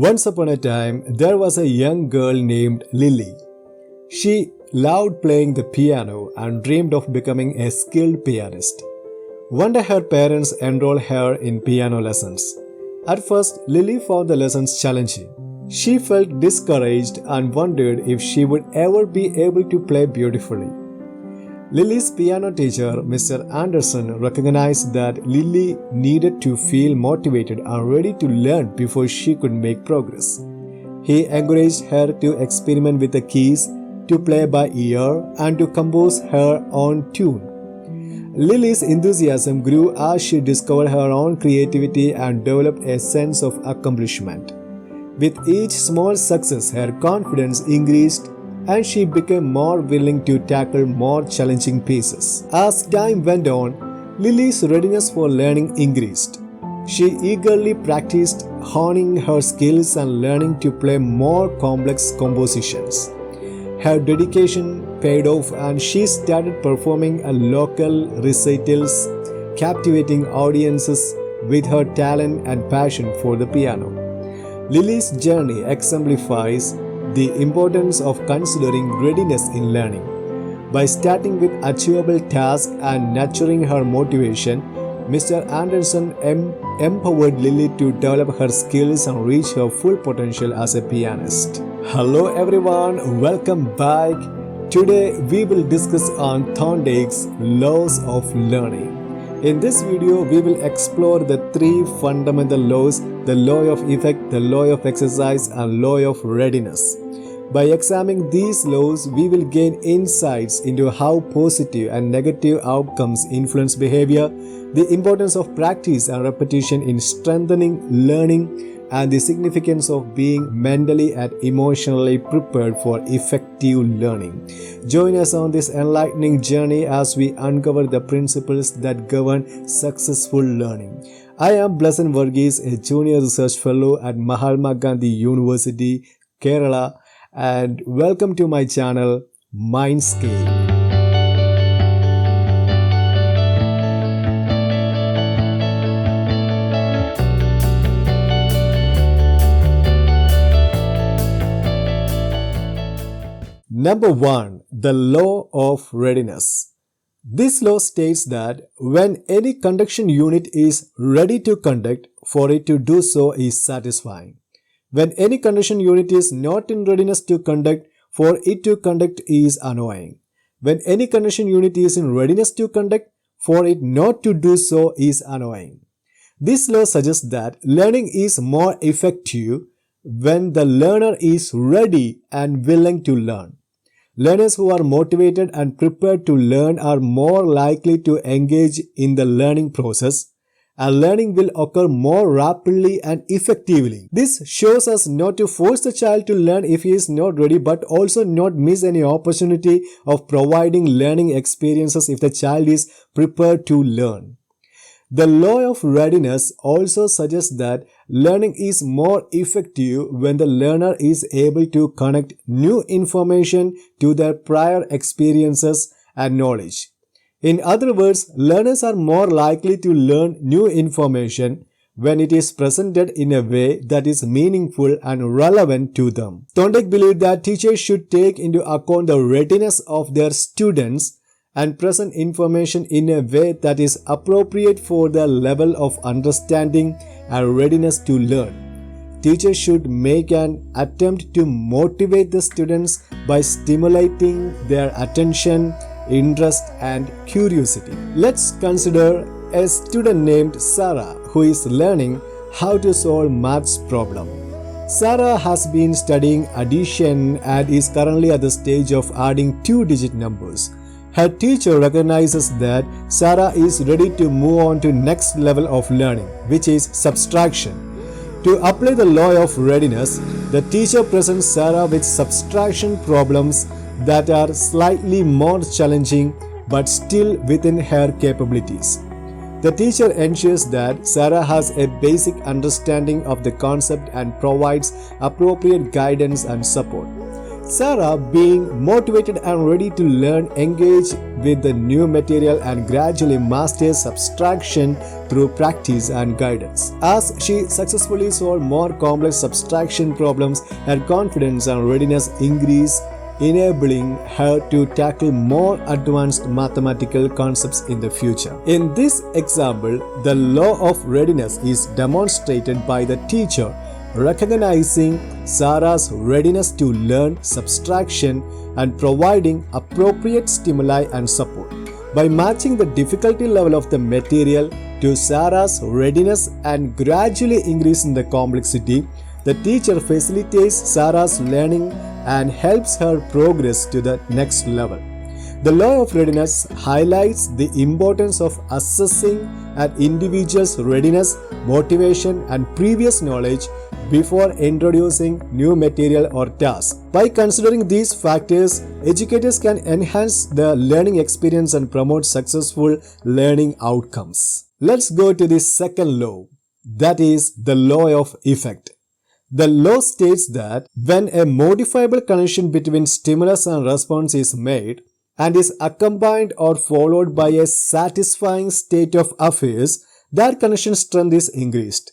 Once upon a time, there was a young girl named Lily. She loved playing the piano and dreamed of becoming a skilled pianist. One day, her parents enrolled her in piano lessons. At first, Lily found the lessons challenging. She felt discouraged and wondered if she would ever be able to play beautifully. Lily's piano teacher, Mr. Anderson, recognized that Lily needed to feel motivated and ready to learn before she could make progress. He encouraged her to experiment with the keys, to play by ear, and to compose her own tune. Lily's enthusiasm grew as she discovered her own creativity and developed a sense of accomplishment. With each small success, her confidence increased and she became more willing to tackle more challenging pieces. As time went on, Lily's readiness for learning increased. She eagerly practiced, honing her skills and learning to play more complex compositions. Her dedication paid off and she started performing at local recitals, captivating audiences with her talent and passion for the piano. Lily's journey exemplifies the importance of considering readiness in learning. By starting with achievable tasks and nurturing her motivation, Mr. Anderson empowered Lily to develop her skills and reach her full potential as a pianist. Hello everyone, welcome back. Today we will discuss on Thorndike's laws of learning. In this video, we will explore the three fundamental laws: the law of effect, the law of exercise, and law of readiness. By examining these laws, we will gain insights into how positive and negative outcomes influence behavior, the importance of practice and repetition in strengthening learning, and the significance of being mentally and emotionally prepared for effective learning. Join us on this enlightening journey as we uncover the principles that govern successful learning. I am Blessed Varghese, a junior research fellow at Mahatma Gandhi University, Kerala, and welcome to my channel, Mindscape. Number 1. The law of readiness. This law states that when any conduction unit is ready to conduct, for it to do so is satisfying. When any conduction unit is not in readiness to conduct, for it to conduct is annoying. When any conduction unit is in readiness to conduct, for it not to do so is annoying. This law suggests that learning is more effective when the learner is ready and willing to learn. Learners who are motivated and prepared to learn are more likely to engage in the learning process, and learning will occur more rapidly and effectively. This shows us not to force the child to learn if he is not ready, but also not miss any opportunity of providing learning experiences if the child is prepared to learn. The law of readiness also suggests that learning is more effective when the learner is able to connect new information to their prior experiences and knowledge. In other words, learners are more likely to learn new information when it is presented in a way that is meaningful and relevant to them. Thorndike believed that teachers should take into account the readiness of their students and present information in a way that is appropriate for their level of understanding and readiness to learn. Teachers should make an attempt to motivate the students by stimulating their attention, interest, and curiosity. Let's consider a student named Sarah who is learning how to solve maths problem. Sarah has been studying addition and is currently at the stage of adding two-digit numbers. Her teacher recognizes that Sarah is ready to move on to next level of learning, which is subtraction. To apply the law of readiness, the teacher presents Sarah with subtraction problems that are slightly more challenging but still within her capabilities. The teacher ensures that Sarah has a basic understanding of the concept and provides appropriate guidance and support. Sarah, being motivated and ready to learn, engaged with the new material and gradually masters subtraction through practice and guidance. As she successfully solved more complex subtraction problems, her confidence and readiness increased, enabling her to tackle more advanced mathematical concepts in the future. In this example, the law of readiness is demonstrated by the teacher recognizing Sarah's readiness to learn subtraction and providing appropriate stimuli and support. By matching the difficulty level of the material to Sarah's readiness and gradually increasing the complexity, the teacher facilitates Sarah's learning and helps her progress to the next level. The law of readiness highlights the importance of assessing an individual's readiness, motivation, and previous knowledge before introducing new material or tasks. By considering these factors, educators can enhance the learning experience and promote successful learning outcomes. Let's go to the second law, that is the law of effect. The law states that when a modifiable connection between stimulus and response is made and is accompanied or followed by a satisfying state of affairs, that connection's strength is increased.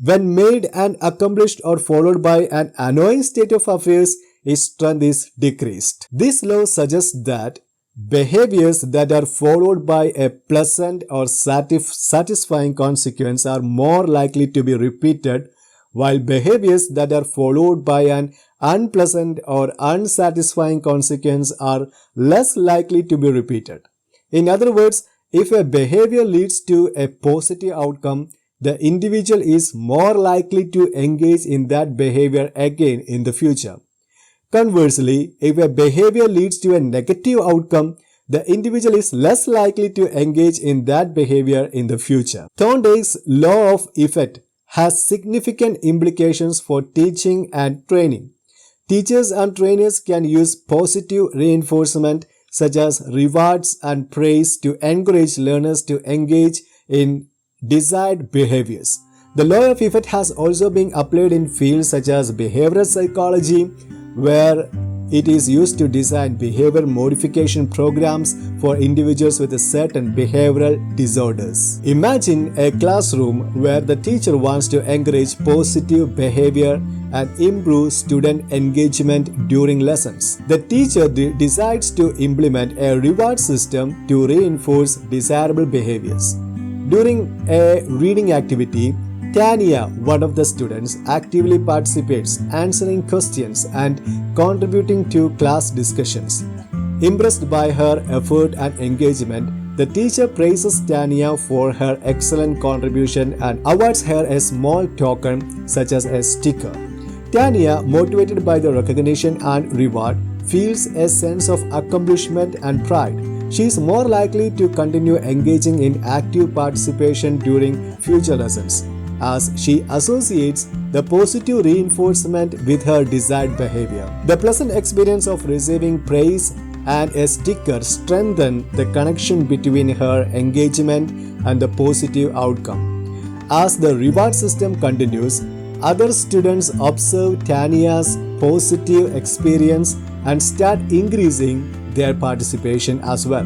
When made and accomplished or followed by an annoying state of affairs, its strength is decreased. This law suggests that behaviors that are followed by a pleasant or satisfying consequence are more likely to be repeated, while behaviors that are followed by an unpleasant or unsatisfying consequence are less likely to be repeated. In other words, if a behavior leads to a positive outcome, the individual is more likely to engage in that behavior again in the future. Conversely, if a behavior leads to a negative outcome, the individual is less likely to engage in that behavior in the future. Thorndike's law of effect has significant implications for teaching and training. Teachers and trainers can use positive reinforcement such as rewards and praise to encourage learners to engage in desired behaviors. The law of effect has also been applied in fields such as behavioral psychology, where it is used to design behavior modification programs for individuals with certain behavioral disorders. Imagine a classroom where the teacher wants to encourage positive behavior and improve student engagement during lessons. The teacher decides to implement a reward system to reinforce desirable behaviors. During a reading activity, Tania, one of the students, actively participates, answering questions and contributing to class discussions. Impressed by her effort and engagement, the teacher praises Tania for her excellent contribution and awards her a small token such as a sticker. Tania, motivated by the recognition and reward, feels a sense of accomplishment and pride. She is more likely to continue engaging in active participation during future lessons, as she associates the positive reinforcement with her desired behavior. The pleasant experience of receiving praise and a sticker strengthen the connection between her engagement and the positive outcome. As the reward system continues, other students observe Tania's positive experience and start increasing their participation as well.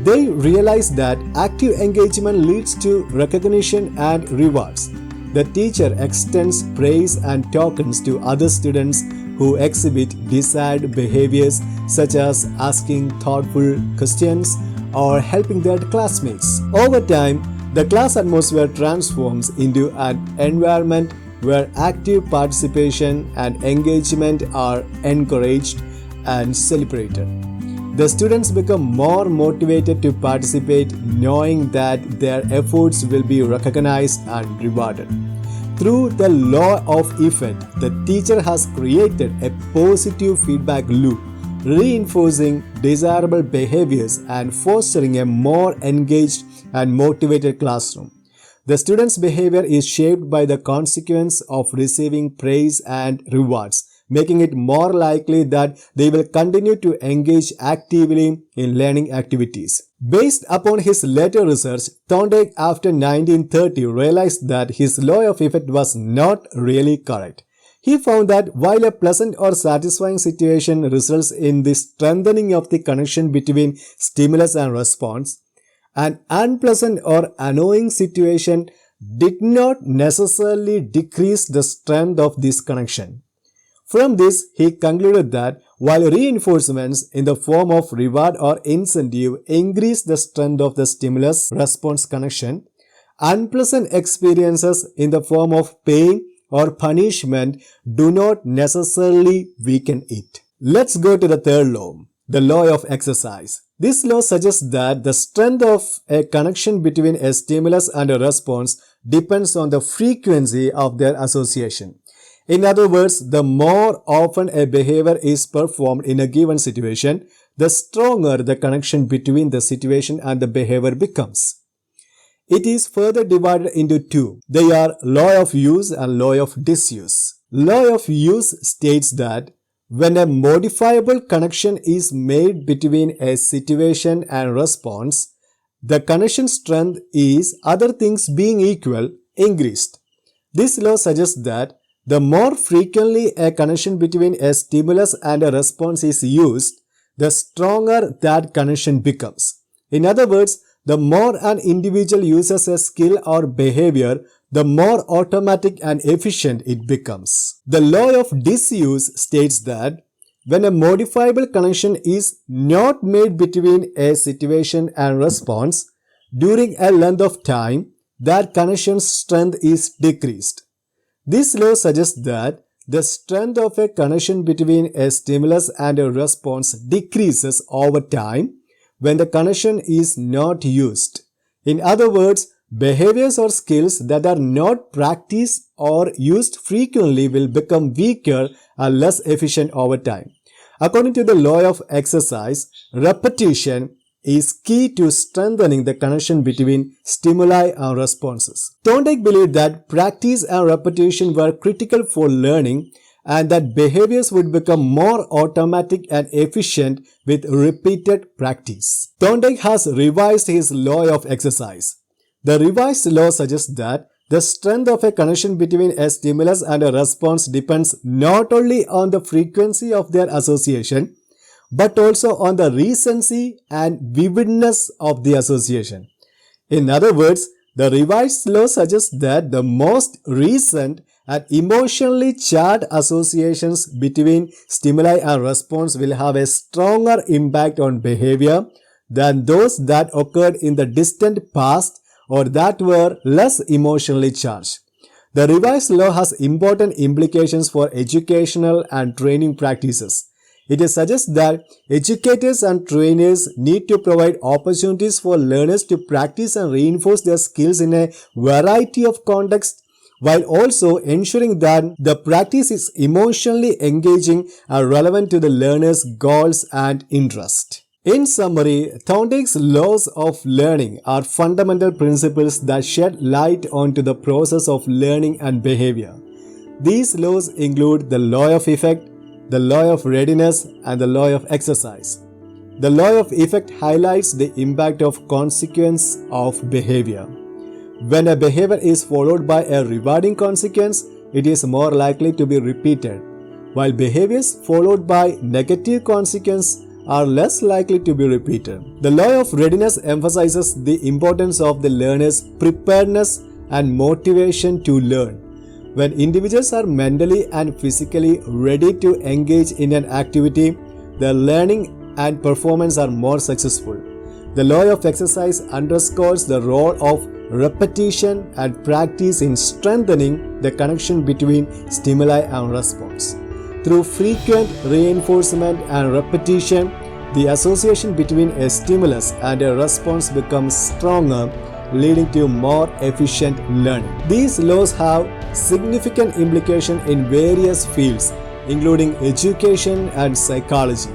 They realize that active engagement leads to recognition and rewards. The teacher extends praise and tokens to other students who exhibit desired behaviors such as asking thoughtful questions or helping their classmates. Over time, the class atmosphere transforms into an environment where active participation and engagement are encouraged and celebrated. The students become more motivated to participate, knowing that their efforts will be recognized and rewarded. Through the law of effect, the teacher has created a positive feedback loop, reinforcing desirable behaviors and fostering a more engaged and motivated classroom. The students' behavior is shaped by the consequence of receiving praise and rewards, making it more likely that they will continue to engage actively in learning activities. Based upon his later research, Thorndike after 1930 realized that his law of effect was not really correct. He found that while a pleasant or satisfying situation results in the strengthening of the connection between stimulus and response, an unpleasant or annoying situation did not necessarily decrease the strength of this connection. From this, he concluded that while reinforcements in the form of reward or incentive increase the strength of the stimulus-response connection, unpleasant experiences in the form of pain or punishment do not necessarily weaken it. Let's go to the third law, the law of exercise. This law suggests that the strength of a connection between a stimulus and a response depends on the frequency of their association. In other words, the more often a behavior is performed in a given situation, the stronger the connection between the situation and the behavior becomes. It is further divided into two. They are law of use and law of disuse. Law of use states that when a modifiable connection is made between a situation and response, the connection strength is, other things being equal, increased. This law suggests that the more frequently a connection between a stimulus and a response is used, the stronger that connection becomes. In other words, the more an individual uses a skill or behavior, the more automatic and efficient it becomes. The law of disuse states that when a modifiable connection is not made between a situation and response, during a length of time, that connection's strength is decreased. This law suggests that the strength of a connection between a stimulus and a response decreases over time when the connection is not used. In other words, behaviors or skills that are not practiced or used frequently will become weaker and less efficient over time. According to the law of exercise, repetition is key to strengthening the connection between stimuli and responses. Thorndike believed that practice and repetition were critical for learning and that behaviors would become more automatic and efficient with repeated practice. Thorndike has revised his law of exercise. The revised law suggests that the strength of a connection between a stimulus and a response depends not only on the frequency of their association, but also on the recency and vividness of the association. In other words, the revised law suggests that the most recent and emotionally charged associations between stimuli and response will have a stronger impact on behavior than those that occurred in the distant past or that were less emotionally charged. The revised law has important implications for educational and training practices. It suggests that educators and trainers need to provide opportunities for learners to practice and reinforce their skills in a variety of contexts, while also ensuring that the practice is emotionally engaging and relevant to the learner's goals and interest. In summary, Thorndike's laws of learning are fundamental principles that shed light onto the process of learning and behavior. These laws include the law of effect, the law of readiness, and the law of exercise. The law of effect highlights the impact of consequence of behavior. When a behavior is followed by a rewarding consequence, it is more likely to be repeated, while behaviors followed by negative consequence are less likely to be repeated. The law of readiness emphasizes the importance of the learner's preparedness and motivation to learn. When individuals are mentally and physically ready to engage in an activity, their learning and performance are more successful. The law of exercise underscores the role of repetition and practice in strengthening the connection between stimuli and response. Through frequent reinforcement and repetition, the association between a stimulus and a response becomes stronger, leading to more efficient learning. These laws have significant implications in various fields, including education and psychology.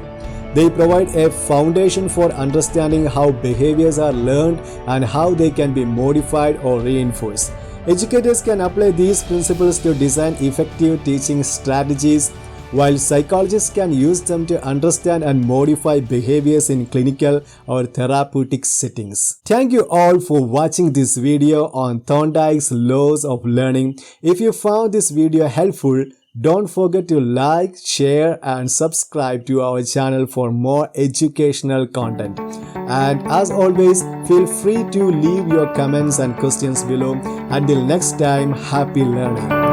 They provide a foundation for understanding how behaviors are learned and how they can be modified or reinforced. Educators can apply these principles to design effective teaching strategies, while psychologists can use them to understand and modify behaviors in clinical or therapeutic settings. Thank you all for watching this video on Thorndike's laws of learning. If you found this video helpful, Don't forget to like, share, and subscribe to our channel for more educational content. And as always, feel free to leave your comments and questions below. Until next time, happy learning.